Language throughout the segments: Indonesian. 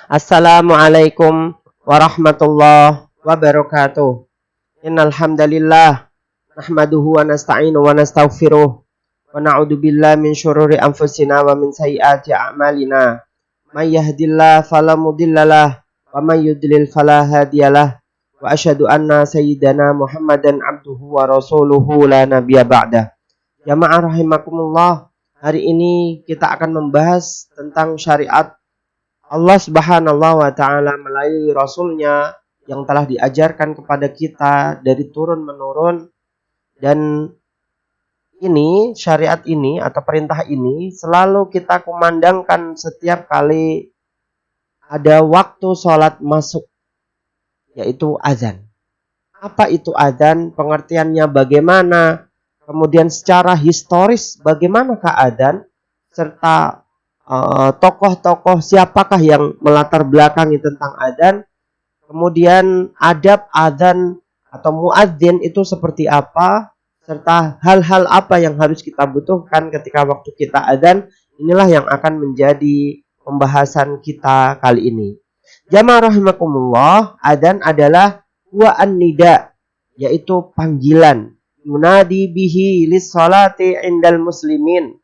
Assalamualaikum warahmatullahi wabarakatuh. Innal hamdalillah nahmaduhu wa nasta'inu wa nastaghfiruh wa na'udzu billahi min syururi anfusina wa min sayyiati a'malina. May yahdihillahu fala mudhillalah wa may yudlil fala hadiyalah. Wa asyhadu anna sayyidana Muhammadan abduhu wa rasuluhu la nabiyya ba'dah. Jamaah rahimakumullah, hari ini kita akan membahas tentang syariat Allah Subhanahu wa Ta'ala melalui Rasulnya yang telah diajarkan kepada kita dari turun menurun. Dan ini, syariat ini atau perintah ini selalu kita kumandangkan setiap kali ada waktu sholat masuk, yaitu azan. Apa itu azan? Pengertiannya bagaimana? Kemudian secara historis bagaimanakah azan? Serta tokoh-tokoh siapakah yang melatar belakangi tentang adzan, kemudian adab adzan atau muadzin itu seperti apa, serta hal-hal apa yang harus kita butuhkan ketika waktu kita adzan. Inilah yang akan menjadi pembahasan kita kali ini. Jamaah rahimakumullah, adzan adalah huwa an-nida, yaitu panggilan, yunadi bihi lis-salati indal muslimin,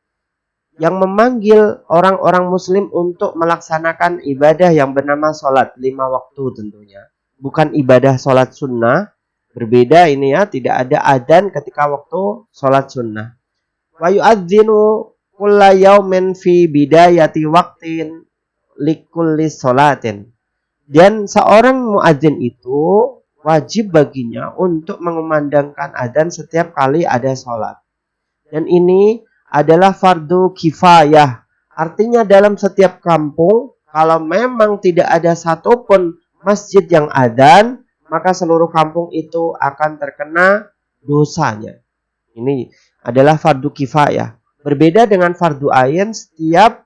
yang memanggil orang-orang muslim untuk melaksanakan ibadah yang bernama sholat 5 waktu tentunya. Bukan ibadah sholat sunnah. Berbeda ini ya, tidak ada adzan ketika waktu sholat sunnah. Wa yu'adzinu kulla yaumin fi bidayati waqtin likulli sholatin. Dan seorang muadzin itu wajib baginya untuk mengumandangkan adzan setiap kali ada sholat. Dan ini adalah fardu kifayah. Artinya dalam setiap kampung, kalau memang tidak ada satupun masjid yang adzan, maka seluruh kampung itu akan terkena dosanya. Ini adalah fardu kifayah. Berbeda dengan fardu ain, setiap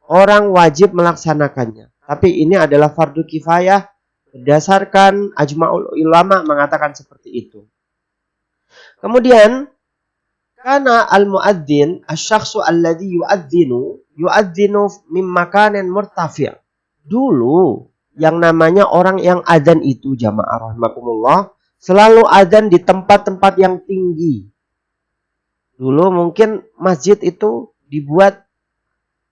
orang wajib melaksanakannya. Tapi ini adalah fardu kifayah berdasarkan ajma'ul ulama mengatakan seperti itu. Kemudian karena al-muadzin asy-syakhsu alladzi yu'adzinu min makanin murtafi'. Dulu yang namanya orang yang adzan itu, jamaah rahimakumullah, selalu adzan di tempat-tempat yang tinggi. Dulu mungkin masjid itu dibuat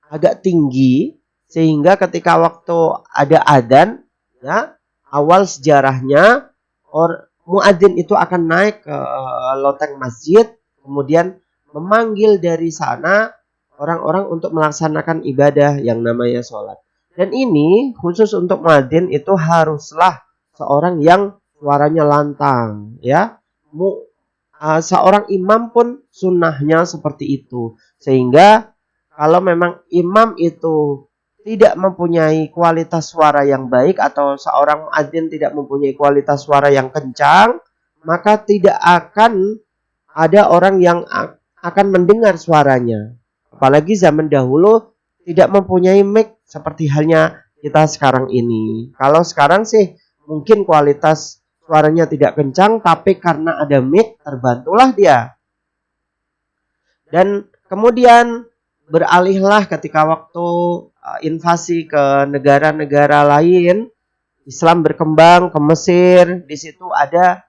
agak tinggi sehingga ketika waktu ada adzan, ya, awal sejarahnya muadzin itu akan naik ke loteng masjid, kemudian memanggil dari sana orang-orang untuk melaksanakan ibadah yang namanya sholat. Dan ini khusus untuk muadzin itu haruslah seorang yang suaranya lantang, ya. Seorang imam pun sunnahnya seperti itu. Sehingga kalau memang imam itu tidak mempunyai kualitas suara yang baik atau seorang muadzin tidak mempunyai kualitas suara yang kencang, maka tidak akan ada orang yang akan mendengar suaranya. Apalagi zaman dahulu tidak mempunyai mic seperti halnya kita sekarang ini. Kalau sekarang sih mungkin kualitas suaranya tidak kencang, tapi karena ada mic terbantulah dia. Dan kemudian beralihlah ketika waktu invasi ke negara-negara lain, Islam berkembang ke Mesir. Di situ ada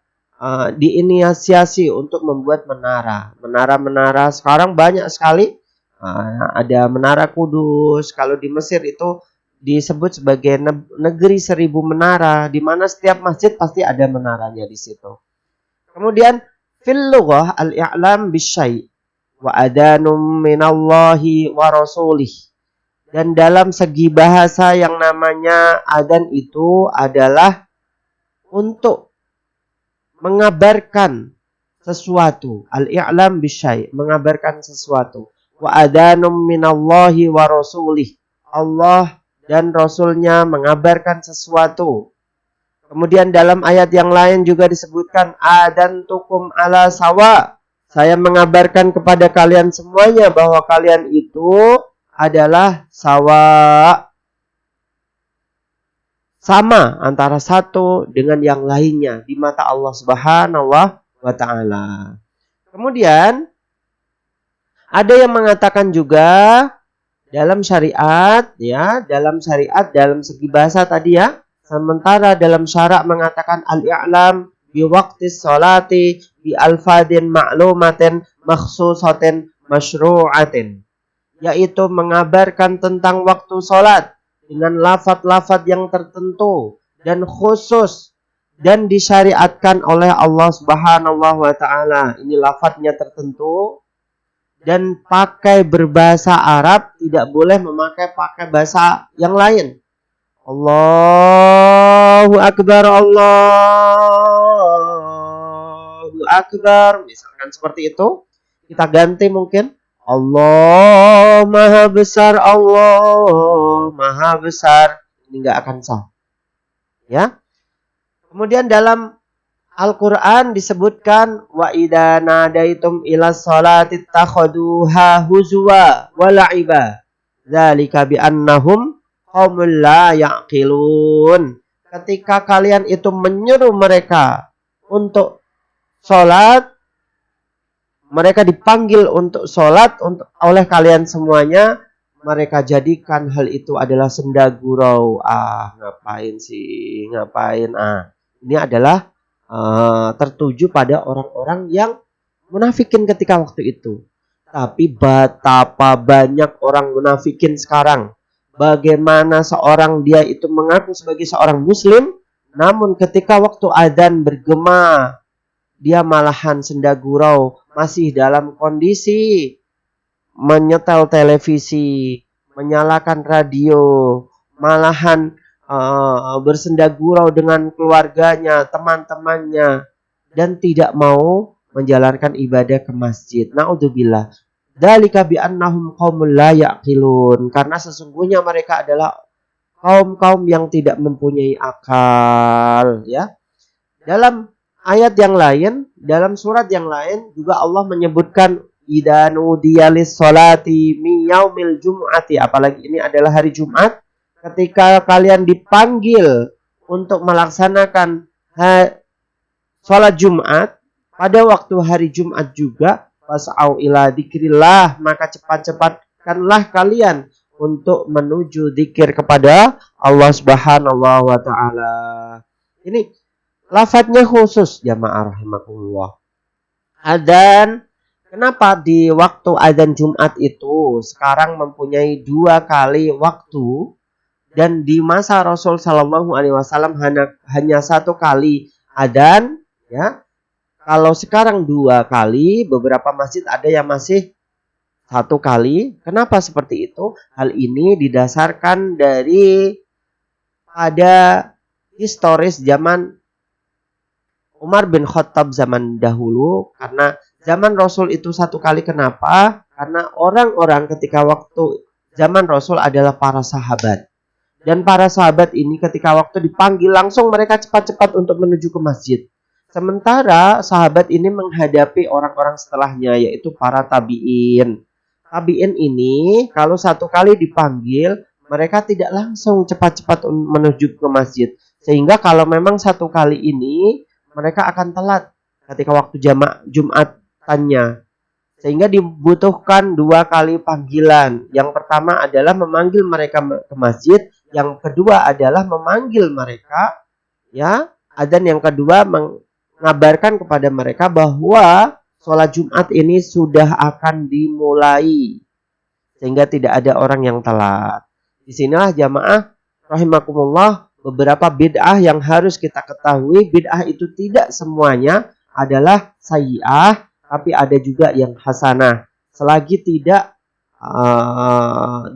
diinisiasi untuk membuat menara sekarang banyak sekali. Ada menara Kudus. Kalau di Mesir itu disebut sebagai negeri 1000 menara, di mana setiap masjid pasti ada menaranya di situ. Kemudian fil lughah al-i'lam bisyai' wa adanum minallahi wa rasulih. Dan dalam segi bahasa yang namanya adzan itu adalah untuk mengabarkan sesuatu. Al-i'lam bisyai', mengabarkan sesuatu. Wa adanum minallahi wa rasulih. Allah dan Rasulnya mengabarkan sesuatu. Kemudian dalam ayat yang lain juga disebutkan adantukum ala sawa. Saya mengabarkan kepada kalian semuanya bahwa kalian itu adalah sawa. Sama antara satu dengan yang lainnya di mata Allah Subhanahu wa Ta'ala. Kemudian ada yang mengatakan juga dalam syariat ya, dalam segi bahasa tadi ya. Sementara dalam syarak mengatakan al-i'lam bi waqtis sholati bi alfadin ma'lumatin makhsusatin masyru'atin, yaitu mengabarkan tentang waktu sholat dengan lafaz-lafaz yang tertentu dan khusus dan disyariatkan oleh Allah Subhanahu wa taala. Ini lafaznya tertentu dan pakai berbahasa Arab, tidak boleh pakai bahasa yang lain. Allahu Akbar, Allahu Akbar. Misalkan seperti itu, kita ganti mungkin Allah Maha Besar, Allah Maha Besar. Ini nggak akan sah. Ya. Kemudian dalam Al-Quran disebutkan wa idza nadaitum ila sholati takhuduha huzwa wa la'iba dzalika bi annahum qaumul la yaqilun. Ketika kalian itu menyeru mereka untuk sholat, mereka dipanggil untuk sholat oleh kalian semuanya, mereka jadikan hal itu adalah senda gurau. Ngapain sih? Ini adalah tertuju pada orang-orang yang munafikin ketika waktu itu. Tapi betapa banyak orang munafikin sekarang. Bagaimana seorang dia itu mengaku sebagai seorang muslim, namun ketika waktu adzan bergema, dia malahan senda gurau, masih dalam kondisi menyetel televisi, menyalakan radio, malahan bersenda gurau dengan keluarganya, teman-temannya, dan tidak mau menjalankan ibadah ke masjid. Na'udzubillah. Dzalika bi annahum qaumul la yaqilun. Karena sesungguhnya mereka adalah kaum-kaum yang tidak mempunyai akal, ya. Dalam ayat yang lain, dalam surat yang lain juga Allah menyebutkan idza nudiya lis-sholati min yaumil jum'ati, apalagi ini adalah hari Jumat. Ketika kalian dipanggil untuk melaksanakan sholat Jumat pada waktu hari Jumat juga, fas'au ila dzikrillah, maka cepat-cepatkanlah kalian untuk menuju zikir kepada Allah Subhanahu wa taala. Ini lafadznya khusus jamaah rahimakumullah. Adzan, kenapa di waktu adzan Jumat itu sekarang mempunyai 2 kali waktu? Dan di masa Rasul Shallallahu Alaihi Wasallam hanya 1 kali adzan, ya. Kalau sekarang 2 kali, beberapa masjid ada yang masih 1 kali. Kenapa seperti itu? Hal ini didasarkan dari pada historis zaman Umar bin Khattab zaman dahulu. Karena zaman Rasul itu 1 kali. Kenapa? Karena orang-orang ketika waktu zaman Rasul adalah para sahabat. Dan para sahabat ini ketika waktu dipanggil langsung mereka cepat-cepat untuk menuju ke masjid. Sementara sahabat ini menghadapi orang-orang setelahnya, yaitu para tabi'in. Tabi'in ini kalau 1 kali dipanggil, mereka tidak langsung cepat-cepat menuju ke masjid. Sehingga kalau memang 1 kali ini, mereka akan telat ketika waktu Jumatannya. Sehingga dibutuhkan 2 kali panggilan. Yang pertama adalah memanggil mereka ke masjid. Yang kedua adalah memanggil mereka, ya. Dan yang kedua mengabarkan kepada mereka bahwa sholat Jumat ini sudah akan dimulai. Sehingga tidak ada orang yang telat. Disinilah jamaah rahimakumullah beberapa bid'ah yang harus kita ketahui. Bid'ah itu tidak semuanya adalah sayyi'ah, tapi ada juga yang hasanah. Selagi tidak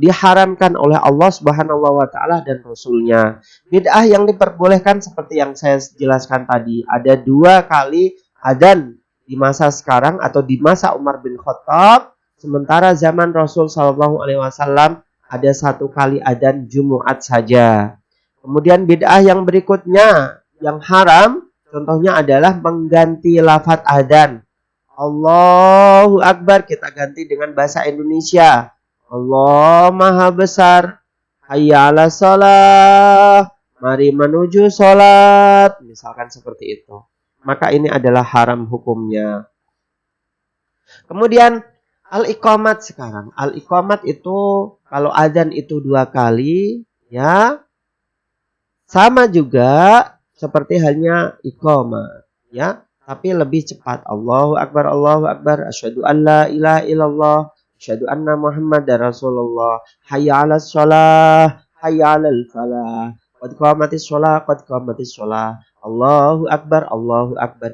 diharamkan oleh Allah Subhanahu wa taala dan Rasulnya. Bid'ah yang diperbolehkan seperti yang saya jelaskan tadi, ada 2 kali adzan di masa sekarang atau di masa Umar bin Khattab, sementara zaman Rasul sallallahu alaihi wasallam ada 1 kali adzan Jumat saja. Kemudian bid'ah yang berikutnya yang haram, contohnya adalah mengganti lafaz adzan. Allahu Akbar kita ganti dengan bahasa Indonesia. Allah Maha Besar. Hayya 'alas shalah. Mari menuju sholat. Misalkan seperti itu. Maka ini adalah haram hukumnya. Kemudian al-iqamat sekarang. Al-iqamat itu Kalau adzan itu 2 kali, ya sama juga seperti halnya iqamah, ya, tapi lebih cepat. Allahu Akbar, asyhadu an la ilaha illallah, asyhadu anna Muhammadar Rasulullah, hayya 'alas shalah, hayya 'alal falah, qad qamatis shalah, Allahu Akbar.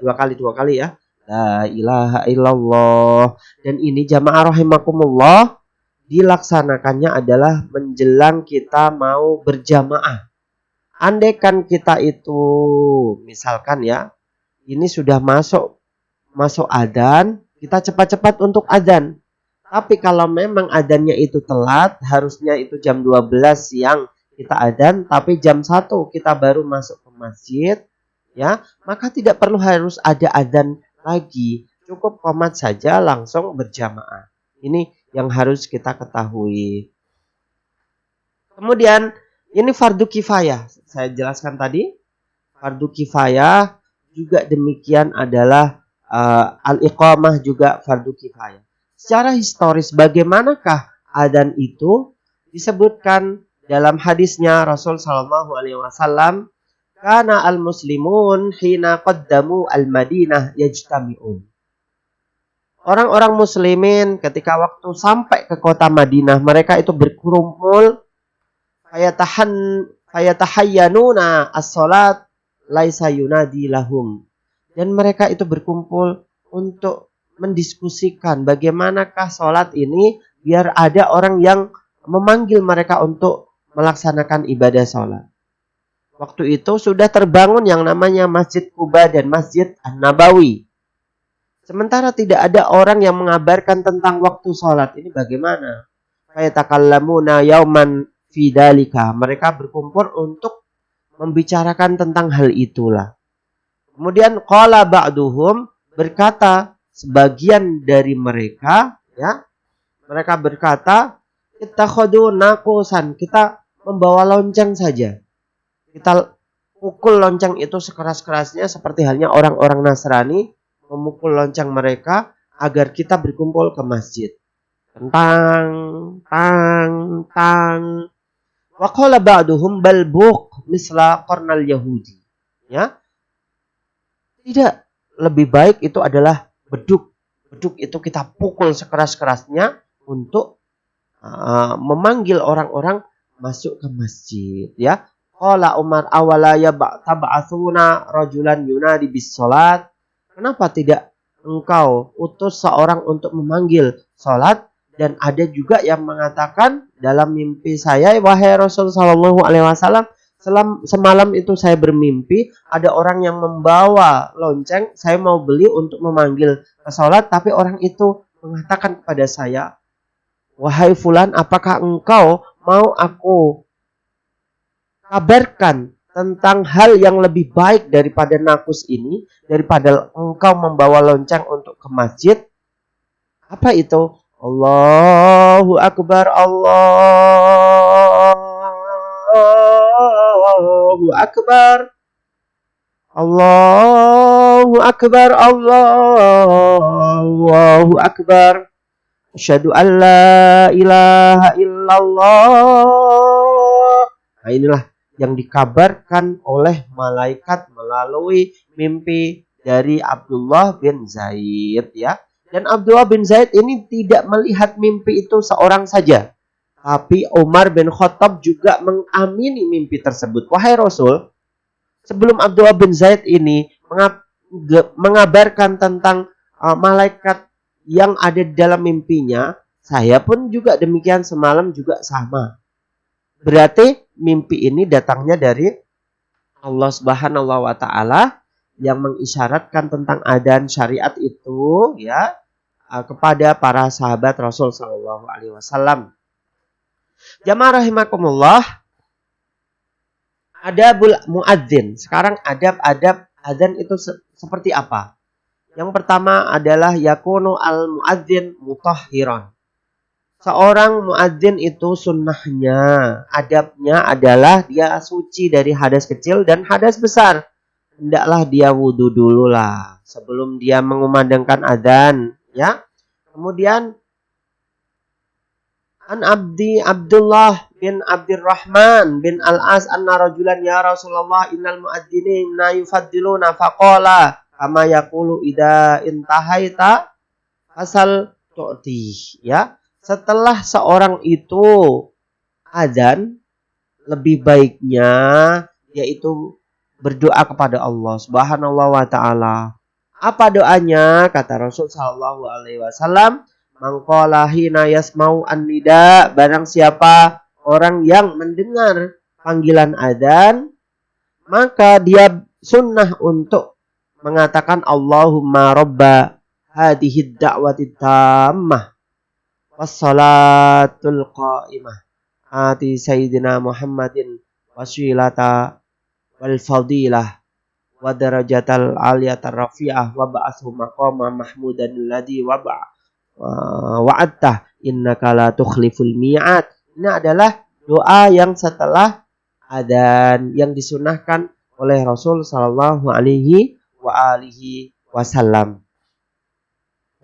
2 kali ya. La ilaha illallah. Dan ini jamaah rahimakumullah, dilaksanakannya adalah menjelang kita mau berjamaah. Andaikan kita itu misalkan ya, ini sudah masuk adzan, kita cepat-cepat untuk adzan. Tapi kalau memang adzannya itu telat, harusnya itu jam 12 siang kita adzan, tapi jam 1 kita baru masuk ke masjid, ya, maka tidak perlu harus ada adzan lagi. Cukup qomat saja langsung berjamaah. Ini yang harus kita ketahui. Kemudian ini fardu kifayah. Saya jelaskan tadi, fardu kifayah juga demikian adalah al-iqamah juga fardu kifayah. Secara historis bagaimanakah adzan itu? Disebutkan dalam hadisnya Rasul sallallahu alaihi wasallam, kana al-muslimun hina qaddamu al-Madinah yajtami'un. Orang-orang muslimin ketika waktu sampai ke kota Madinah, mereka itu berkumpul, fayatahayyanuna as-salat laisa yunadi lahum. Dan mereka itu berkumpul untuk mendiskusikan bagaimanakah salat ini biar ada orang yang memanggil mereka untuk melaksanakan ibadah salat. Waktu itu sudah terbangun yang namanya Masjid Quba dan Masjid An-Nabawi. Sementara tidak ada orang yang mengabarkan tentang waktu salat ini bagaimana. Fayatakallamuna yauman fidalika. Mereka berkumpul untuk membicarakan tentang hal itulah. Kemudian qala ba'duhum, berkata sebagian dari mereka, ya, mereka berkata, ittakhadhu naqusan, kita membawa lonceng saja. Kita pukul lonceng itu sekeras-kerasnya seperti halnya orang-orang Nasrani memukul lonceng mereka agar kita berkumpul ke masjid. Tang, tang, tang. Wa qala ba'duhum bal buq misla qarnal yahudi. Ya. Tidak, lebih baik itu adalah beduk. Beduk itu kita pukul sekeras-kerasnya untuk memanggil orang-orang masuk ke masjid, ya. Qala Umar awala tab'atsuna rajulan yunadi bis salat. Kenapa tidak engkau utus seorang untuk memanggil salat? Dan ada juga yang mengatakan dalam mimpi saya, wahai Rasul sallallahu alaihi wasallam, semalam itu saya bermimpi ada orang yang membawa lonceng, saya mau beli untuk memanggil ke salat, tapi orang itu mengatakan kepada saya, wahai fulan, apakah engkau mau aku kabarkan tentang hal yang lebih baik daripada nakus ini, daripada engkau membawa lonceng untuk ke masjid? Apa itu? Allahu Akbar, Allahu Akbar, Allahu Akbar, Allahu Akbar. Asyhadu an la ilaha illallah. Nah, inilah yang dikabarkan oleh malaikat melalui mimpi dari Abdullah bin Zaid, ya. Dan Abdullah bin Zaid ini tidak melihat mimpi itu seorang saja, tapi Umar bin Khattab juga mengamini mimpi tersebut. Wahai Rasul, sebelum Abdullah bin Zaid ini mengabarkan tentang malaikat yang ada di dalam mimpinya, saya pun juga demikian, semalam juga sama. Berarti mimpi ini datangnya dari Allah Subhanahu wa taala yang mengisyaratkan tentang adzan syariat itu, ya, kepada para sahabat Rasul sallallahu alaihi wasallam. Jamaah rahimakumullah, adabul muadzin. Sekarang adab-adab adzan itu seperti apa? Yang pertama adalah yakunu al muadzin mutahhiran. Seorang muadzin itu sunnahnya, adabnya adalah dia suci dari hadas kecil dan hadas besar. Hendaklah dia wudu dulu lah sebelum dia mengumandangkan adzan, ya. Kemudian An Abdullah bin Abdurrahman bin Al-As anna rajulan ya Rasulullah innal muadzzinina yufaddiluna faqala kama yaqulu idza intahaita fasal tu'ti, ya. Setelah seorang itu adzan, lebih baiknya yaitu berdoa kepada Allah Subhanahu wa taala. Apa doanya? Kata Rasul sallallahu alaihi wasallam, mangqala hina yasma'u an-nida, barang siapa orang yang mendengar panggilan adzan, maka dia sunnah untuk mengatakan Allahumma rabba hadhihi da'wati tammah wassalatul qa'imah ati sayyidina Muhammadin wasilata wal fadilah wa darajatal aliyatar rafi'ah wa ba'athu maqama mahmudan alladhi wa'adtah innaka la tukhliful mi'ad. Ini adalah doa yang setelah adzan yang disunahkan oleh Rasul sallallahu alaihi wa alihi wasallam.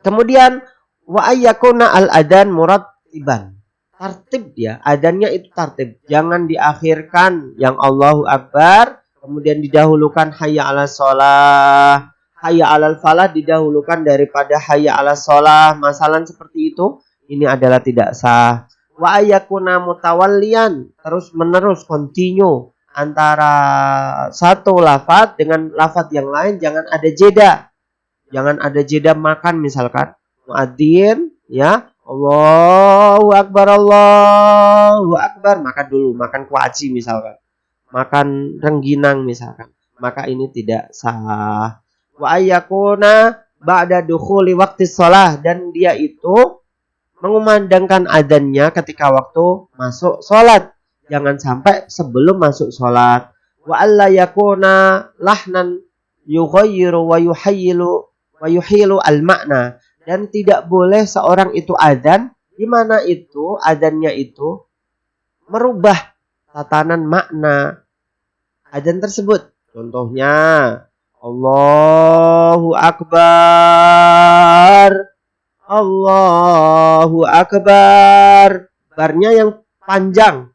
Kemudian wa ayyakuna al-adzan murattiban. Tartib dia, adzannya itu tartib. Jangan diakhirkan yang Allahu Akbar kemudian didahulukan hayya 'alas shalah, hayya 'alal falah didahulukan daripada hayya 'alas shalah. Masalah seperti itu ini adalah tidak sah. Wa ayyakuna mutawalliyan, terus menerus continue antara satu lafaz dengan lafaz yang lain, jangan ada jeda. Jangan ada jeda makan misalkan. Muadzin, ya, Allahu Akbar, makan dulu, makan kuaci misalkan. Makan rengginang misalkan, maka ini tidak sah. Wa ayyakuna ba'da dukhuli waqti shalah, dan dia itu mengumandangkan adzannya ketika waktu masuk salat, jangan sampai sebelum masuk salat. Wa alla yakuna lahnan yughayyiru wa yuhilu al-makna, dan tidak boleh seorang itu adzan di mana itu adzannya itu merubah tatanan makna adzan tersebut. Contohnya Allahu Akbar, Allahu Akbar, barnya yang panjang.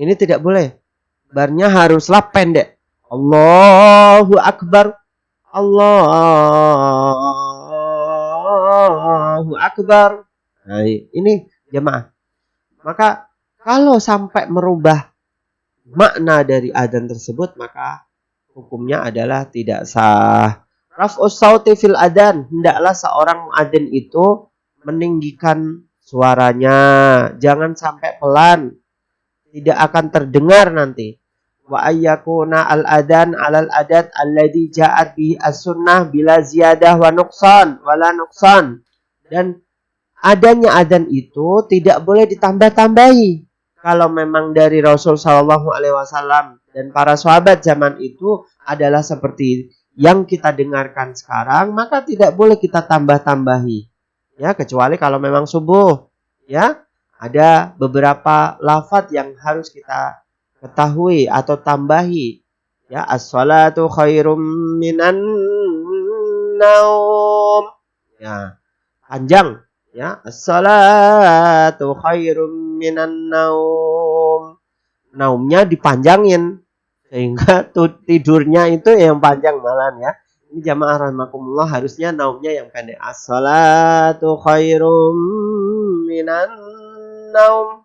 Ini tidak boleh. Barnya haruslah pendek. Allahu Akbar, Allahu Akbar. Nah, ini jemaah. Maka kalau sampai merubah makna dari adzan tersebut, maka hukumnya adalah tidak sah. Raf'us sauti fil adzan, hendaklah seorang muadzin itu meninggikan suaranya, jangan sampai pelan, tidak akan terdengar nanti. Wa ayyakuna al-adzan 'alal adat alladhi ja'at bihi as-sunnah bila ziyadah wa nuqsan wala nuqsan, dan adanya adzan itu tidak boleh ditambah-tambahi. Kalau memang dari Rasul sallallahu alaihi wasallam dan para sahabat zaman itu adalah seperti yang kita dengarkan sekarang, maka tidak boleh kita tambah-tambahi. Ya, kecuali kalau memang subuh, ya. Ada beberapa lafaz yang harus kita ketahui atau tambahi. Ya, as-salatu khairum minan naum. Ya, panjang. Ya, as-salatu khairum minan naum. Naumnya dipanjangin sehingga tidurnya itu yang panjang malam, ya. Ini jamaah rahimakumullah, harusnya naumnya yang pendek. As-salatu khairum minan naum.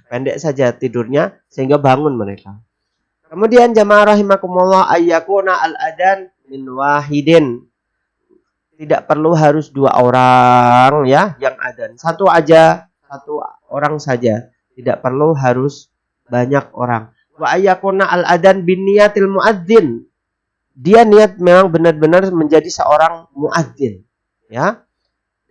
Pendek saja tidurnya sehingga bangun mereka. Kemudian jamaah rahimakumullah, ayyakuna al-adzan min wahidin. Tidak perlu harus dua orang, ya, yang adzan. Satu aja, satu orang saja. Tidak perlu harus banyak orang. Wa ayyakuna al-adzan bin niyatil muadzin. Dia niat memang benar-benar menjadi seorang muadzin, ya.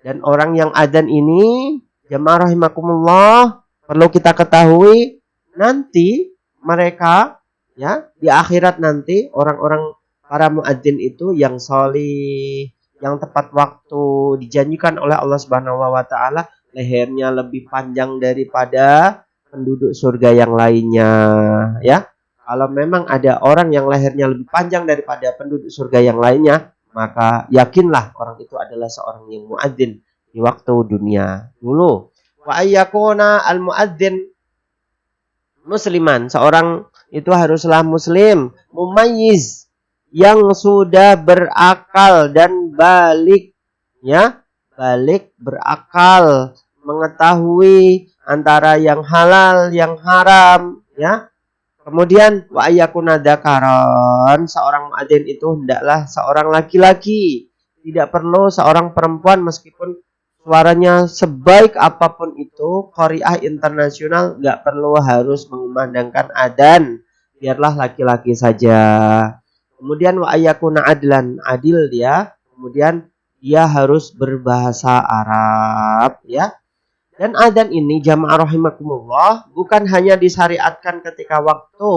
Dan orang yang adzan ini jamaah rahimakumullah perlu kita ketahui, nanti mereka, ya, di akhirat nanti orang-orang para muadzin itu yang sholih, yang tepat waktu, dijanjikan oleh Allah Subhanahu wa taala lehernya lebih panjang daripada penduduk surga yang lainnya, ya. Kalau memang ada orang yang lehernya lebih panjang daripada penduduk surga yang lainnya, maka yakinlah orang itu adalah seorang yang muadzin di waktu dunia dulu. wa ayyakuna al-muadzin musliman. Seorang itu haruslah muslim, mumayyiz, yang sudah berakal dan balik, ya, balik berakal, mengetahui antara yang halal, yang haram, ya. Kemudian wa ayyakuna dzakaran, seorang muadzin itu hendaklah seorang laki-laki, tidak perlu seorang perempuan meskipun suaranya sebaik apapun itu, qariah internasional nggak perlu harus mengumandangkan adzan, biarlah laki-laki saja. Kemudian wa ayyakuna adlan, adil dia. Kemudian dia harus berbahasa Arab, ya. Dan adzan ini jamaah rahimakumullah bukan hanya disyariatkan ketika waktu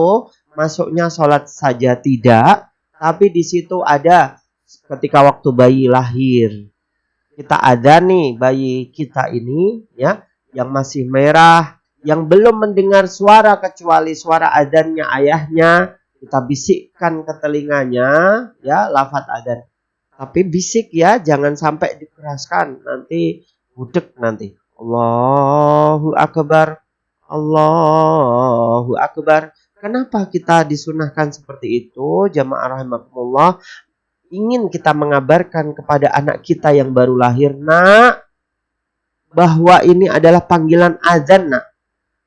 masuknya sholat saja, tidak, tapi di situ ada ketika waktu bayi lahir. Kita adzan nih bayi kita ini, ya, yang masih merah, yang belum mendengar suara kecuali suara adzannya ayahnya, kita bisikkan ke telinganya, ya, lafaz adzan. Tapi bisik ya, jangan sampai dikeraskan, nanti budek nanti. Allahu Akbar, Allahu Akbar. Kenapa kita disunahkan seperti itu, jamaah rahimakumullah? Ingin kita mengabarkan kepada anak kita yang baru lahir, nak, bahwa ini adalah panggilan azan, nak.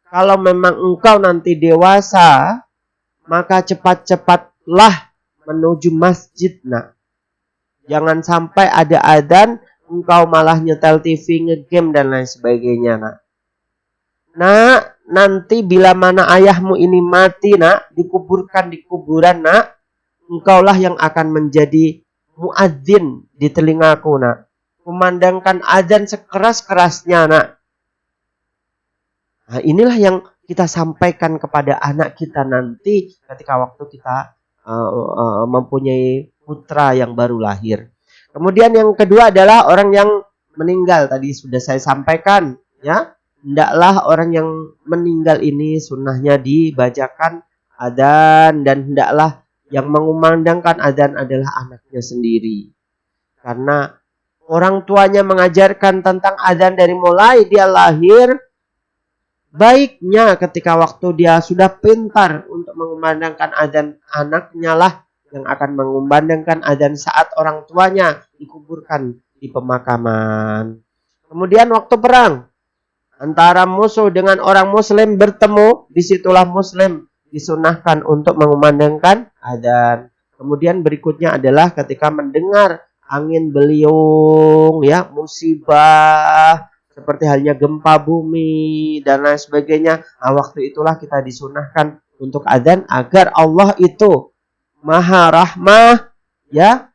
Kalau memang engkau nanti dewasa, maka cepat-cepatlah menuju masjid, nak. Jangan sampai ada azan, engkau malah nyetel TV, ngegame dan lain sebagainya, nak. Nak, nanti bila mana ayahmu ini mati, nak, dikuburkan di kuburan, nak, engkaulah yang akan menjadi muadzin di telingaku, nak. Memandangkan azan sekeras-kerasnya, nak. Nah, inilah yang kita sampaikan kepada anak kita nanti ketika waktu kita mempunyai putra yang baru lahir. Kemudian yang kedua adalah orang yang meninggal. Tadi sudah saya sampaikan, ya. Hendaklah orang yang meninggal ini sunnahnya dibacakan adzan, dan hendaklah yang mengumandangkan adzan adalah anaknya sendiri. Karena orang tuanya mengajarkan tentang adzan dari mulai dia lahir. Baiknya ketika waktu dia sudah pintar untuk mengumandangkan adzan, anaknya lah yang akan mengumandangkan adzan saat orang tuanya dikuburkan di pemakaman. Kemudian waktu perang antara musuh dengan orang muslim bertemu, disitulah muslim disunahkan untuk mengumandangkan adzan. Kemudian berikutnya adalah ketika mendengar angin beliung, ya, musibah seperti halnya gempa bumi dan lain sebagainya. Nah, waktu itulah kita disunahkan untuk adzan agar Allah itu Maha Rahmah, ya,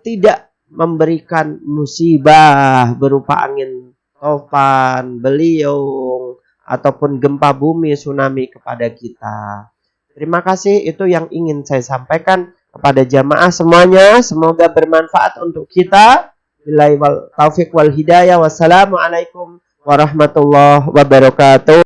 tidak memberikan musibah berupa angin topan, beliung, ataupun gempa bumi, tsunami kepada kita. Terima kasih, itu yang ingin saya sampaikan kepada jamaah semuanya. Semoga bermanfaat untuk kita. Billahi wal taufiq wal hidayah. Wassalamualaikum warahmatullahi wabarakatuh.